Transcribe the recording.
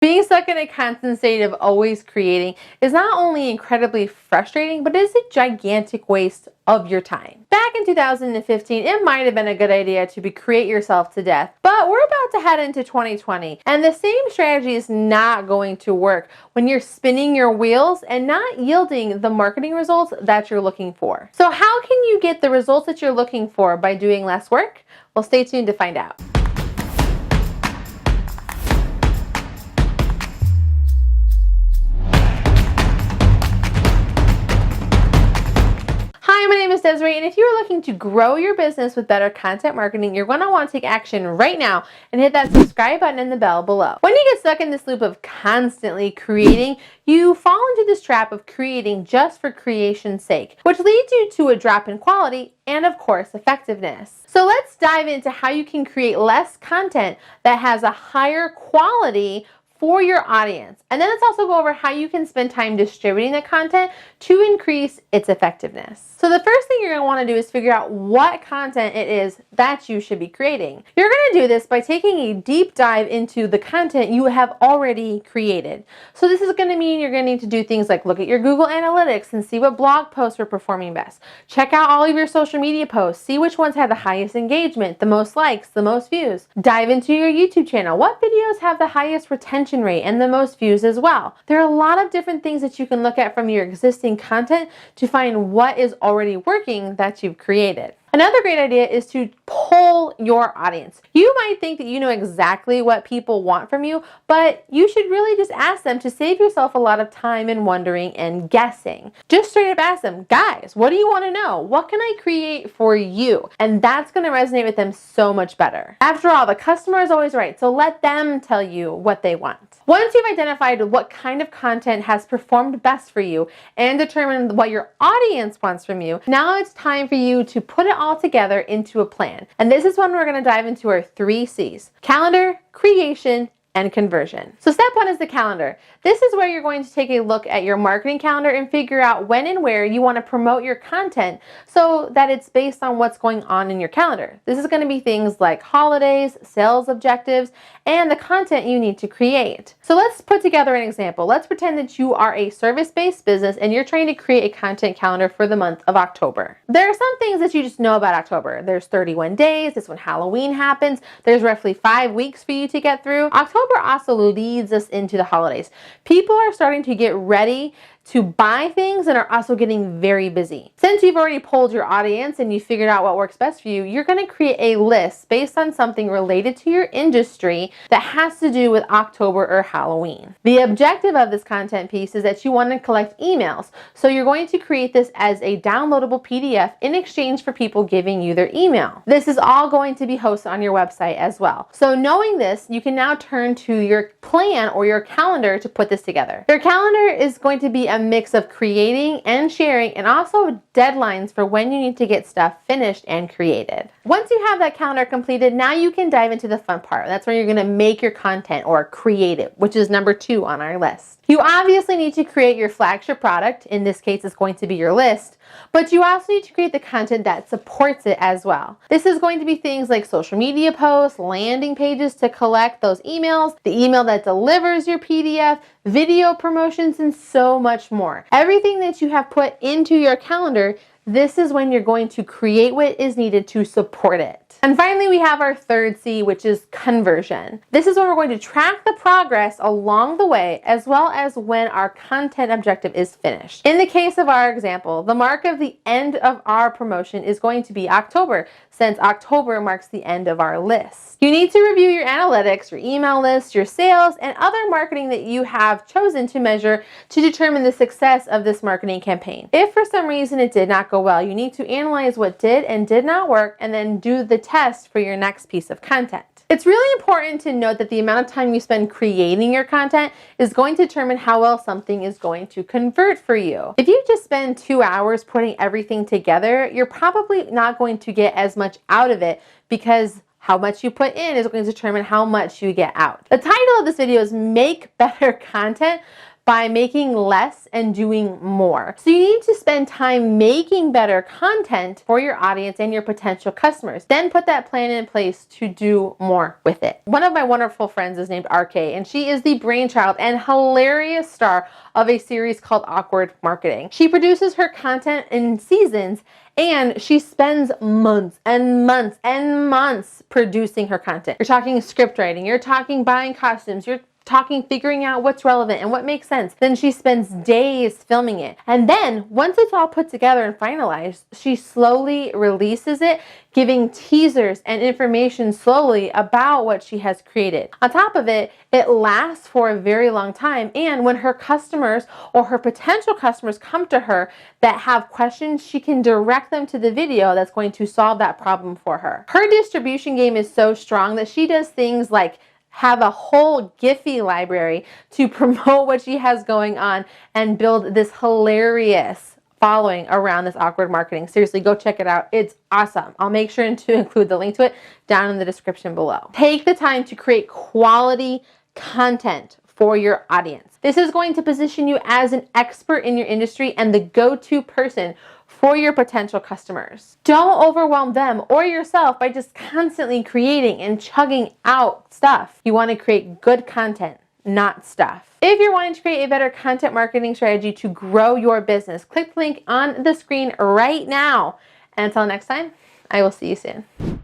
Being stuck in a constant state of always creating is not only incredibly frustrating, but is a gigantic waste of your time. Back in 2015, it might have been a good idea to create yourself to death, but we're about to head into 2020, and the same strategy is not going to work when you're spinning your wheels and not yielding the marketing results that you're looking for. So how can you get the results that you're looking for by doing less work? Well, stay tuned to find out. Hi, my name is Desiree, and if you are looking to grow your business with better content marketing, you're going to want to take action right now and hit that subscribe button and the bell below. When you get stuck in this loop of constantly creating, you fall into this trap of creating just for creation's sake, which leads you to a drop in quality and, of course, effectiveness. So let's dive into how you can create less content that has a higher quality for your audience. And then let's also go over how you can spend time distributing the content to increase its effectiveness. So the first thing you're going to want to do is figure out what content it is that you should be creating. You're going to do this by taking a deep dive into the content you have already created. So this is going to mean you're going to need to do things like look at your Google Analytics and see what blog posts are performing best. Check out all of your social media posts. See which ones have the highest engagement, the most likes, the most views. Dive into your YouTube channel. What videos have the highest retention rate and the most views as well? There are a lot of different things that you can look at from your existing content to find what is already working that you've created. Another great idea is to poll your audience. You might think that you know exactly what people want from you, but you should really just ask them to save yourself a lot of time and wondering and guessing. Just straight up ask them, guys, what do you want to know? What can I create for you? And that's going to resonate with them so much better. After all, the customer is always right, so let them tell you what they want. Once you've identified what kind of content has performed best for you and determined what your audience wants from you, now it's time for you to put it all together into a plan. And this is when we're going to dive into our 3 C's: calendar, creation, and conversion. So step 1 is the calendar. This is where you're going to take a look at your marketing calendar and figure out when and where you want to promote your content so that it's based on what's going on in your calendar. This is going to be things like holidays, sales objectives, and the content you need to create. So let's put together an example. Let's pretend that you are a service-based business and you're trying to create a content calendar for the month of October. There are some things that you just know about October. There's 31 days. It's when Halloween happens. There's roughly 5 weeks for you to get through. October also leads us into the holidays. People are starting to get ready to buy things and are also getting very busy. Since you've already polled your audience and you figured out what works best for you, you're going to create a list based on something related to your industry that has to do with October or Halloween. The objective of this content piece is that you want to collect emails. So you're going to create this as a downloadable PDF in exchange for people giving you their email. This is all going to be hosted on your website as well. So knowing this, you can now turn to your plan or your calendar to put this together. Your calendar is going to be a mix of creating and sharing, and also deadlines for when you need to get stuff finished and created. Once you have that calendar completed, now you can dive into the fun part. That's where you're going to make your content or create it, which is number 2 on our list. You obviously need to create your flagship product. In this case, it's going to be your list, but you also need to create the content that supports it as well. This is going to be things like social media posts, landing pages to collect those emails, the email that delivers your PDF, video promotions, and so much more. Everything that you have put into your calendar, this is when you're going to create what is needed to support it. And finally, we have our 3rd C, which is conversion. This is when we're going to track the progress along the way, as well as when our content objective is finished. In the case of our example, the mark of the end of our promotion is going to be October, since October marks the end of our list. You need to review your analytics, your email list, your sales, and other marketing that you have chosen to measure to determine the success of this marketing campaign. If for some reason it did not go well, you need to analyze what did and did not work and then do the test for your next piece of content. It's really important to note that the amount of time you spend creating your content is going to determine how well something is going to convert for you. If you just spend 2 hours putting everything together, you're probably not going to get as much out of it, because how much you put in is going to determine how much you get out. The title of this video is Make Better Content by making less and doing more. So you need to spend time making better content for your audience and your potential customers. Then put that plan in place to do more with it. One of my wonderful friends is named RK, and she is the brainchild and hilarious star of a series called Awkward Marketing. She produces her content in seasons, and she spends months and months and months producing her content. You're talking script writing, you're talking buying costumes, you're talking figuring out what's relevant and what makes sense. Then she spends days filming it. And then once it's all put together and finalized, she slowly releases it, giving teasers and information slowly about what she has created. On top of it, it lasts for a very long time. And when her customers or her potential customers come to her that have questions, she can direct them to the video that's going to solve that problem for her. Her distribution game is so strong that she does things like have a whole Giphy library to promote what she has going on and build this hilarious following around this Awkward Marketing. Seriously, go check it out. It's awesome. I'll make sure to include the link to it down in the description below. Take the time to create quality content for your audience. This is going to position you as an expert in your industry and the go-to person for your potential customers. Don't overwhelm them or yourself by just constantly creating and chugging out stuff. You want to create good content, not stuff. If you're wanting to create a better content marketing strategy to grow your business, click the link on the screen right now. And until next time, I will see you soon.